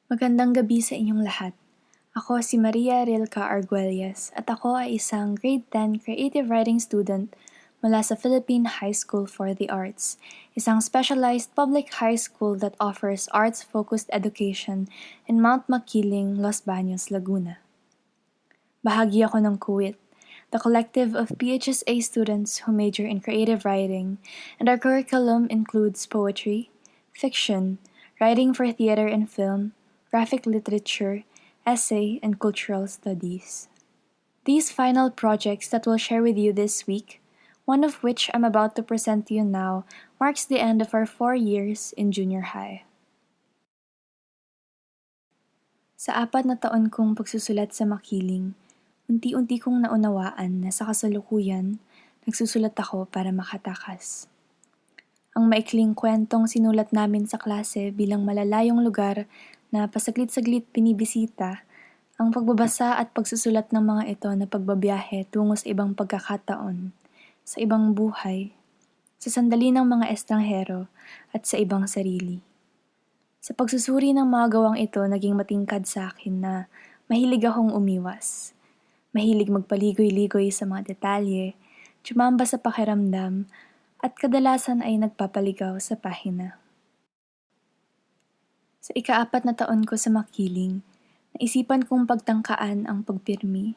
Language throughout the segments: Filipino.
Magandang gabi sa inyong lahat. Ako si Rilke Arguelles at ako ay isang Grade 10 Creative Writing student mula sa Philippine High School for the Arts, isang specialized public high school that offers arts-focused education in Mount Makiling, Los Baños, Laguna. Bahagi ako ng CUWIT, the collective of PHSA students who major in creative writing, and our curriculum includes poetry, fiction, writing for theater and film, graphic literature, essay, and cultural studies. These final projects that we'll share with you this week, one of which I'm about to present to you now, marks the end of our 4 years in junior high. Sa 4 na taon kong pagsusulat sa Makiling, unti-unti kong naunawaan na sa kasalukuyan, nagsusulat ako para makatakas. Ang maikling kwentong sinulat namin sa klase bilang malalayong lugar na pasaglit-saglit binibisita, ang pagbabasa at pagsusulat ng mga ito na pagbabiyahe tungo sa ibang pagkakataon, sa ibang buhay, sa sandali ng mga estranghero at sa ibang sarili. Sa pagsusuri ng mga gawang ito, naging matingkad sa akin na mahilig akong umiwas. Mahilig magpaligoy-ligoy sa mga detalye, tsumamba sa pakiramdam, at kadalasan ay nagpapaligaw sa pahina. Sa ika-4 na taon ko sa Makiling, naisipan kong pagtangkaan ang pagpirmi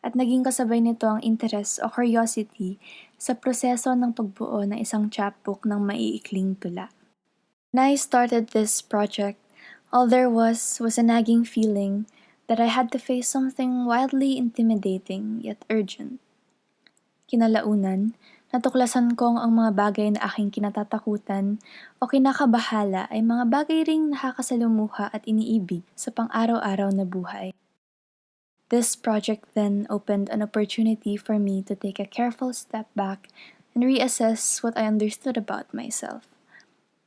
at naging kasabay nito ang interest o curiosity sa proseso ng pagbuo ng isang chapbook ng maiikling tula. When I started this project, all there was a nagging feeling that I had to face something wildly intimidating yet urgent. Kinalaunan, natuklasan kong ang mga bagay na aking kinatatakutan o kinakabahala ay mga bagay ring nakakasalumuha at iniibig sa pang-araw-araw na buhay. This project then opened an opportunity for me to take a careful step back and reassess what I understood about myself,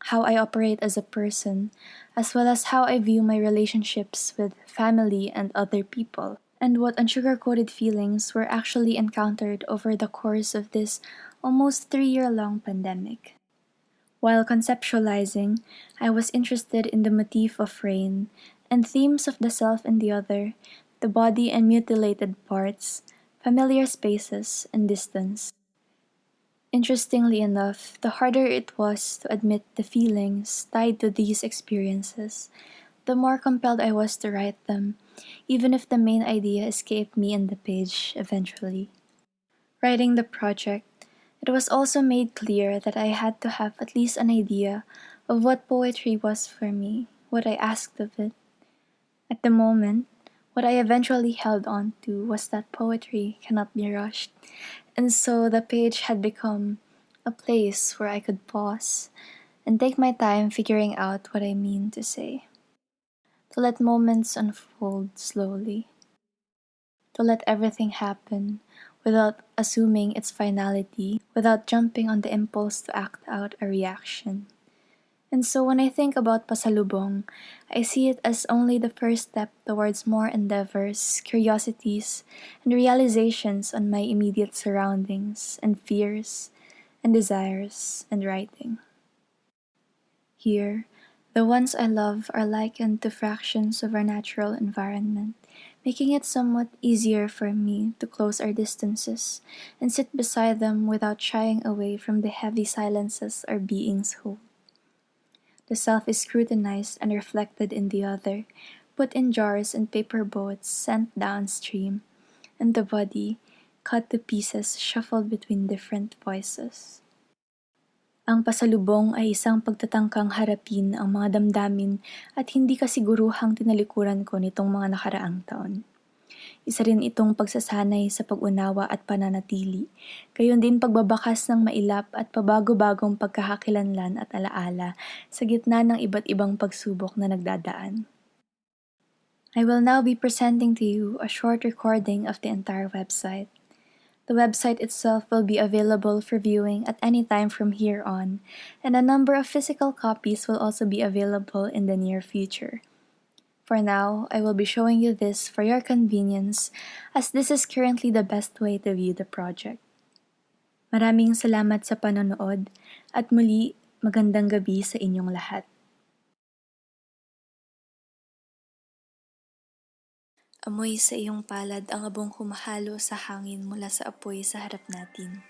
how I operate as a person, as well as how I view my relationships with family and other people, and what unsugar-coated feelings were actually encountered over the course of this almost 3-year-long pandemic. While conceptualizing, I was interested in the motif of rain and themes of the self and the other, the body and mutilated parts, familiar spaces, and distance. Interestingly enough, the harder it was to admit the feelings tied to these experiences, the more compelled I was to write them, even if the main idea escaped me in the page eventually. Writing the project, it was also made clear that I had to have at least an idea of what poetry was for me, what I asked of it. At the moment, what I eventually held on to was that poetry cannot be rushed, and so the page had become a place where I could pause and take my time figuring out what I mean to say. To let moments unfold slowly. To let everything happen without assuming its finality, without jumping on the impulse to act out a reaction. And so when I think about pasalubong, I see it as only the first step towards more endeavors, curiosities, and realizations on my immediate surroundings, and fears, and desires, and writing. Here, the ones I love are likened to fractions of our natural environment, making it somewhat easier for me to close our distances and sit beside them without shying away from the heavy silences our beings hold. The self is scrutinized and reflected in the other, put in jars and paper boats sent downstream, and the body, cut to pieces, shuffled between different voices. Ang pasalubong ay isang pagtatangkang harapin ang mga damdamin at hindi kasiguruhang tinalikuran ko nitong mga nakaraang taon. Isa rin itong pagsasanay sa pag-unawa at pananatili, gayon din pagbabakas ng mailap at pabago-bagong pagkakakilanlan at alaala sa gitna ng iba't ibang pagsubok na nagdadaan. I will now be presenting to you a short recording of the entire website. The website itself will be available for viewing at any time from here on, and a number of physical copies will also be available in the near future. For now, I will be showing you this for your convenience, as this is currently the best way to view the project. Maraming salamat sa panonood, at muli, magandang gabi sa inyong lahat. Amoy sa iyong palad ang abong humahalo sa hangin mula sa apoy sa harap natin.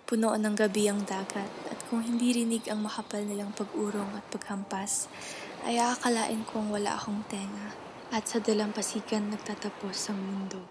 Puno ng gabi ang dagat at kung hindi rinig ang makapal nilang pag-urong at paghampas, ay aakalain kong wala akong tenga at sa dalampasigan nagtatapos ang mundo.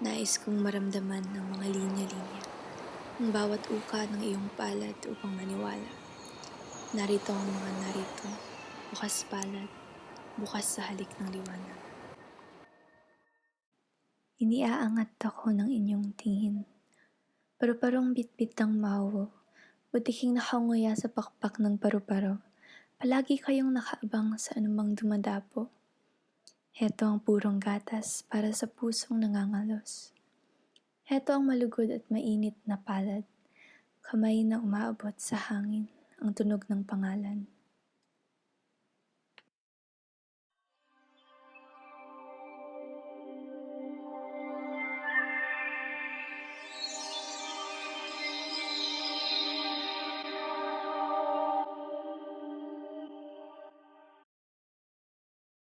Nais kong maramdaman ng mga linya-linya, ang bawat uka ng iyong palad upang maniwala. Narito ang mga narito, bukas palad, bukas sa halik ng liwanag. Iniaangat ako ng inyong tingin, paru-parong bitbit ng mawo, butiking nakanguya sa pakpak ng paru-paro, palagi kayong nakaabang sa anumang dumadapo. Heto ang purong gatas para sa pusong nangangalos. Heto ang malugod at mainit na palad, kamay na umaabot sa hangin, ang tunog ng pangalan.